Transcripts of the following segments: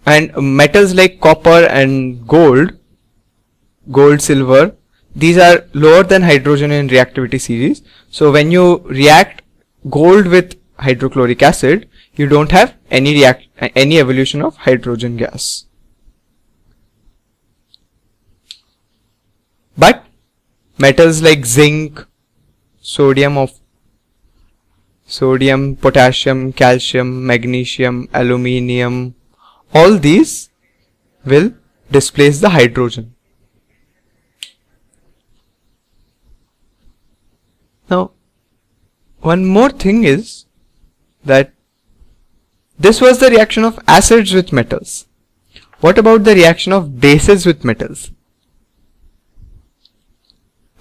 And metals like copper and gold, silver, these are lower than hydrogen in reactivity series. So when you react gold with hydrochloric acid, you don't have any evolution of hydrogen gas. But metals like zinc, sodium, potassium, calcium, magnesium, aluminium, all these will displace the hydrogen. Now, one more thing is that this was the reaction of acids with metals. What about the reaction of bases with metals?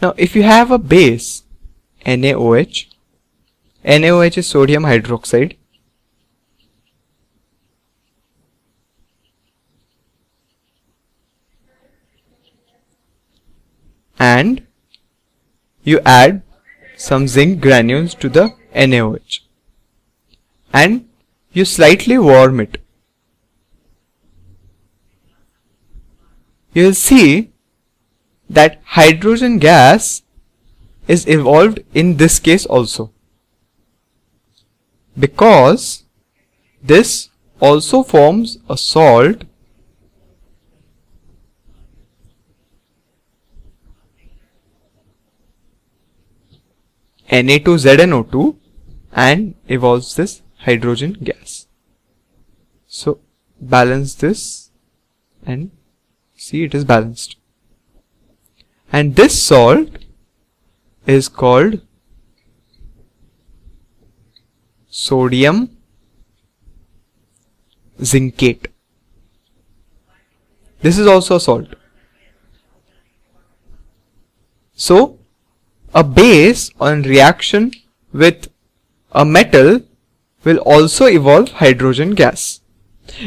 Now, if you have a base, NaOH, NaOH is sodium hydroxide, and you add some zinc granules to the NaOH and you slightly warm it, you will see that hydrogen gas is evolved in this case also, because this also forms a salt Na2ZnO2 and evolves this hydrogen gas. So balance this and see, it is balanced. And this salt is called sodium zincate. This is also a salt. So a base on reaction with a metal will also evolve hydrogen gas.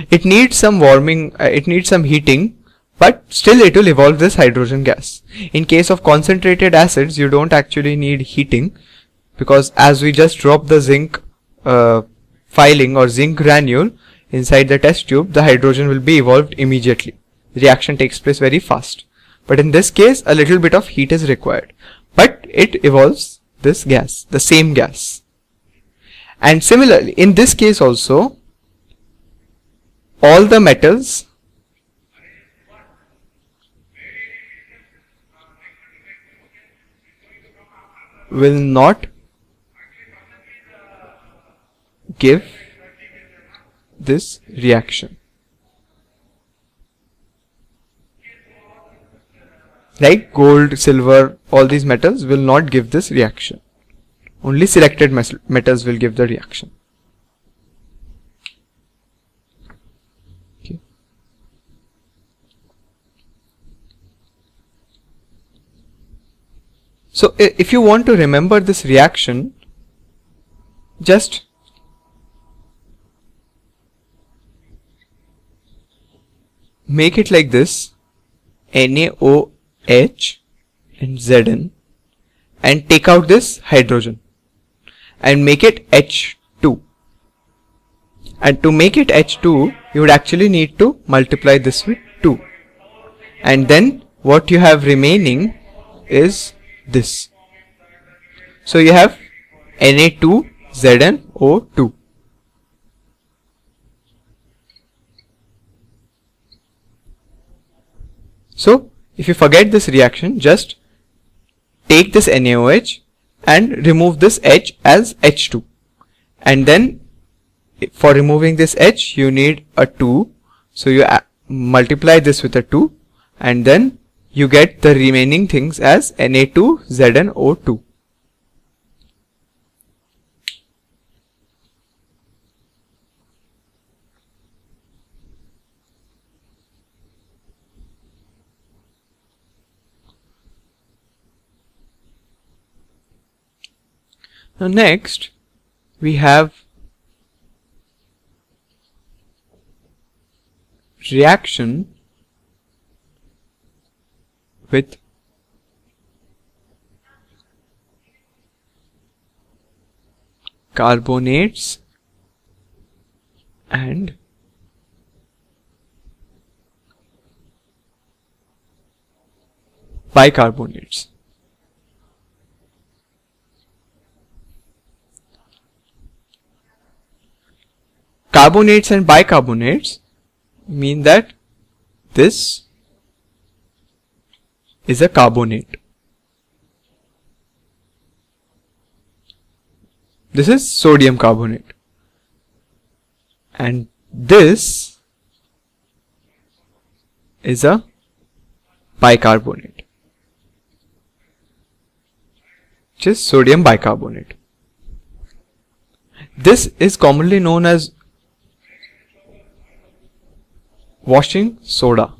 It needs some warming, it needs some heating, but still it will evolve this hydrogen gas. In case of concentrated acids, you don't actually need heating, because as we just drop the zinc filing or zinc granule inside the test tube, the hydrogen will be evolved immediately. The reaction takes place very fast. But in this case, a little bit of heat is required. But it evolves this gas, the same gas. And similarly, in this case also, all the metals will not give this reaction. Like gold, silver, all these metals will not give this reaction. Only selected metals will give the reaction. Okay. So if you want to remember this reaction, just make it like this: NaOH and Zn, and take out this hydrogen and make it H2. And to make it H2, you would actually need to multiply this with 2, and then what you have remaining is this. So you have Na2ZnO2. So if you forget this reaction, just take this NaOH and remove this H as H2, and then for removing this H you need a 2, so you multiply this with a 2, and then you get the remaining things as Na2ZnO2. Now next we have reaction with carbonates and bicarbonates. Carbonates and bicarbonates mean that this is a carbonate. This is sodium carbonate. And this is a bicarbonate, which is sodium bicarbonate. This is commonly known as washing soda.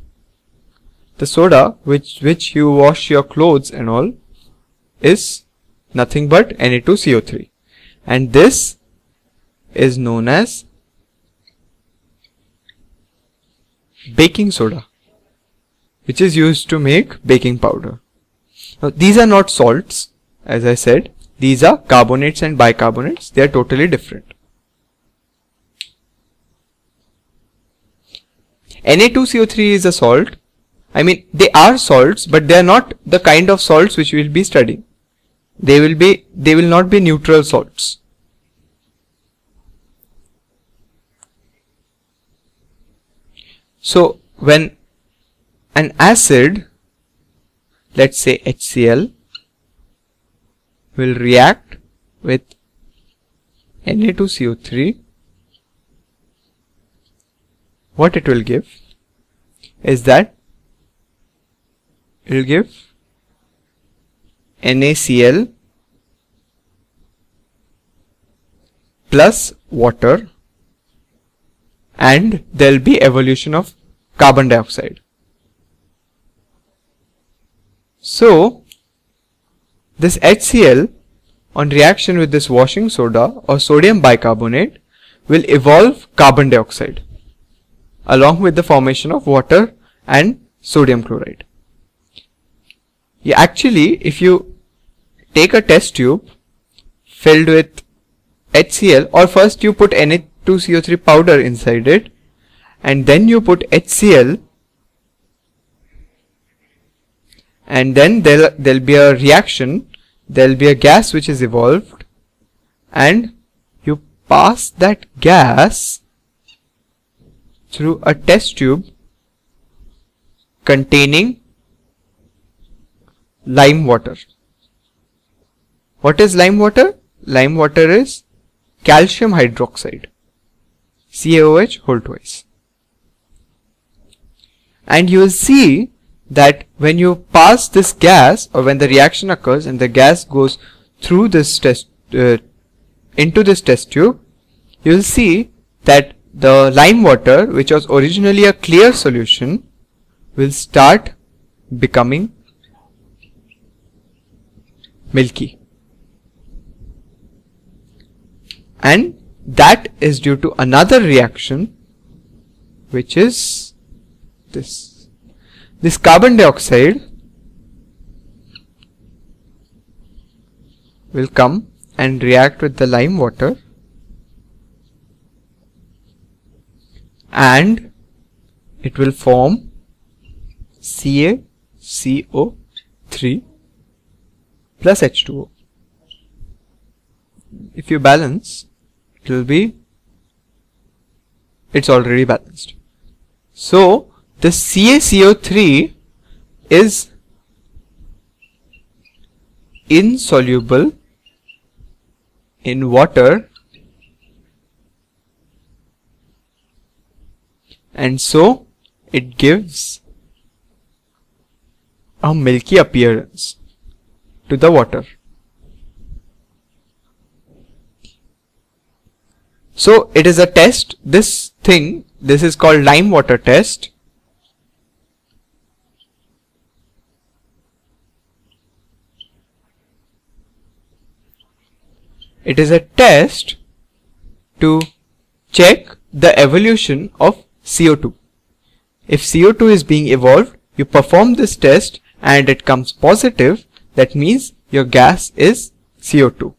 The soda which you wash your clothes and all is nothing but Na2CO3, and this is known as baking soda, which is used to make baking powder. Now, these are not salts, as I said. These are carbonates and bicarbonates. They are totally different. Na2CO3 is a salt. I mean, they are salts, but they are not the kind of salts which we will be studying. They will not be neutral salts. So when an acid, let's say HCl, will react with Na2CO3, what it will give is that it will give NaCl plus water, and there will be evolution of carbon dioxide. So this HCl on reaction with this washing soda or sodium bicarbonate will evolve carbon dioxide along with the formation of water and sodium chloride. Actually, if you take a test tube filled with HCl, or first you put Na2CO3 powder inside it, and then you put HCl, and then there'll be a reaction, there'll be a gas which is evolved, and you pass that gas through a test tube containing lime water. What is lime water? Lime water is calcium hydroxide, CaOH whole twice. And you will see that when you pass this gas, or when the reaction occurs and the gas goes through this test into this test tube, you will see that the lime water, which was originally a clear solution, will start becoming milky, and that is due to another reaction, which is this carbon dioxide will come and react with the lime water, and it will form CaCO3 plus H2O. If you balance, it will be, it's already balanced. So the CaCO3 is insoluble in water, and so it gives a milky appearance to the water. So it is a test. This is called lime water test. It is a test to check the evolution of CO2. If CO2 is being evolved, you perform this test and it comes positive, that means your gas is CO2.